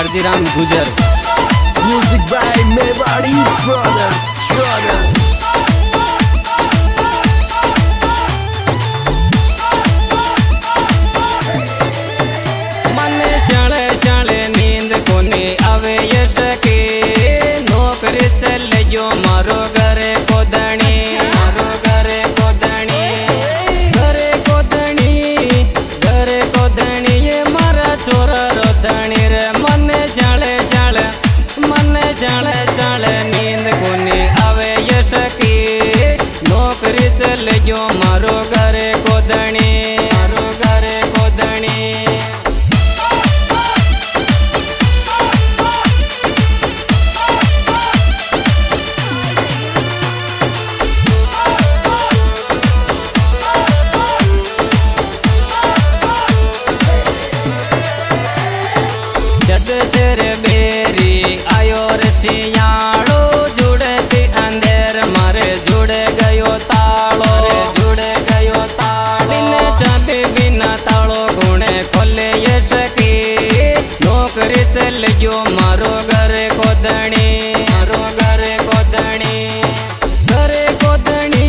कारजीराम गुजर। Music by Mewadi brothers. मने शाले शाले नींद कोनी आवे ये सके, नौकरी चले जो मारो घरे कोदणी, मारो घरे कोदणी, घरे कोदणी, घरे कोदणी ये मारा छोरा रोदणी रे। मने शाले शाले, मने शाले शाले नींद कोनी आवे ये सके, नौकरी चले जो मारो घरे कोदणी, मारो घरे कोदणी। जद सिर बेरी आयो रसियाड़ो, जुड़ती अंधेर मारे जुड़ गयो तालो, जुड़ गयो तालो। बिना चाबी बिना तालो गुणे खोले ये सके, नौकरी चल जो मारो घरे कोदणी, मारो घरे कोदणी, घरे कोदणी,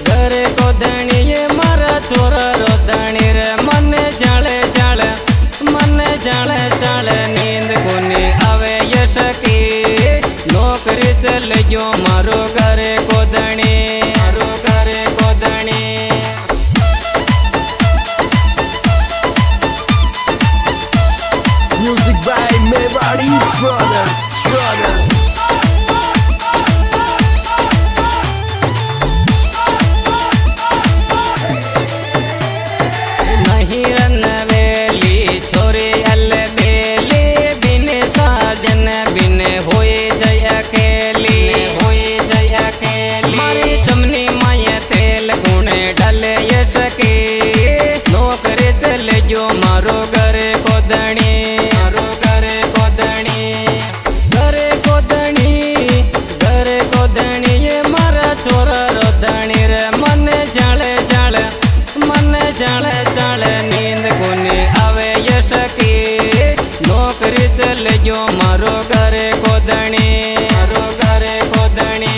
घरे कोदणी ये मारा छोरा रोदणी रे। मने शाले शाले, मने शाले शाले नींद कोनी आवे ये सके, नौकरी चल जो मारो घरे कोदणी, मारो घरे कोदणी। Music by Mewadi brothers. नहीं रन वेली छोरी अल बेली, बिन साजन बिन होए जय अकेली, होए जय अकेली। मारी चमनी माये तेल गुणे डले ये सके, नौकरी चल जो मारो घरे कोदणी, मारो घरे कोदणी, घरे कोदणी, घरे कोदणी ये मारा छोरा रोदणी रे। मने शाले शाले, मने शाले शाले नींद कोनी आवे ये सके, नौकरी चल जो मारो घरे कोदणी, मारो घरे कोदणी।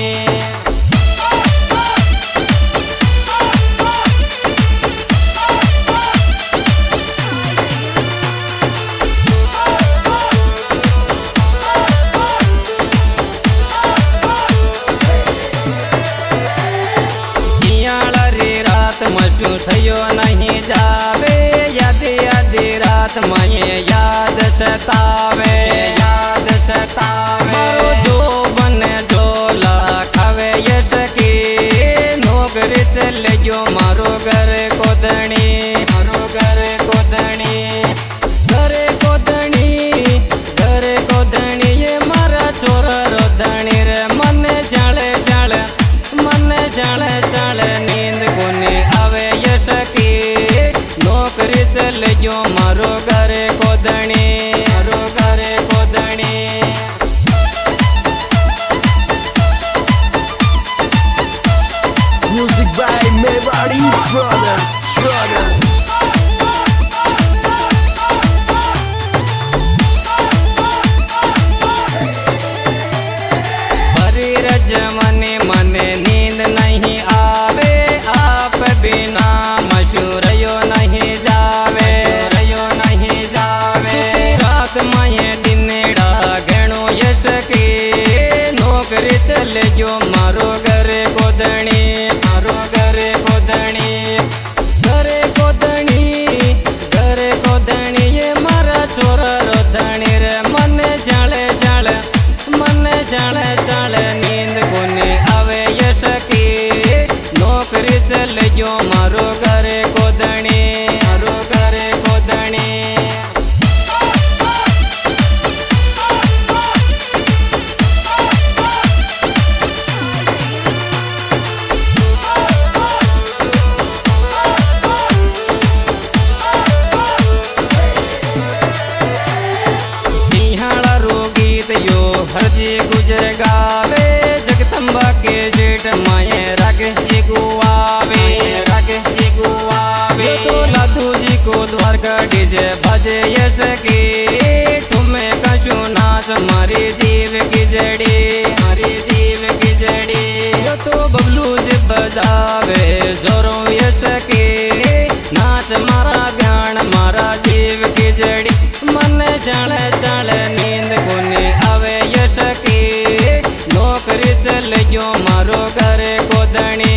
सियाला रे रात मसू सयो नहीं जावे, यदि यदि रात माये याद सतावे, याद सतावे। मारो जो बने झोला खावे ये सके, नौकरी चल जो मारो घरे कोदणी, मारो घरे कोदणी, घरे कोदणी, घरे कोदणी ये मारा छोरा रोदणी रे। मने शाले शाले, मने शाले शाले नींद कोनी आवे ये सके, नौकरी चल जो मारो घरे कोदणी, मारो घरे कोदणी। Music by Mewadi brothers. भरी रज मने मने नींद नहीं आवे, आप बिना मशहूर यो नहीं जावे, यो नहीं जावे। रात माये दिनेड़ा गणो ये सके, नौकरी चल जो मारो घरे कोदणी, मारो घरे कोदणी, घरे कोदणी, घरे कोदणी ये मारा छोरा रोदणी रे। मने शाले शाले, मने शाले शाले नींद कोनी आवे ये सके, नौकरी चल जो मारो घरे कोदणी, मारो घरे कोदणी। सिंहाड़ा रो गीत यो हरजी गुजर गावे, जगदम्बा के जेठ माये राकेश जी गुआवे, राकेश जी गुआवे। तो लादू जी को द्वारका डीजे बजे ये सके, तुम्हें આવે જોરો યશકે નાચ મારા બ્યાણ મારા જીવ ખીજડી મને ચાલે ચાલે નીંદ કોની આવે યશકે નોકરી ચલ ગયો મારો ઘરે કોદણી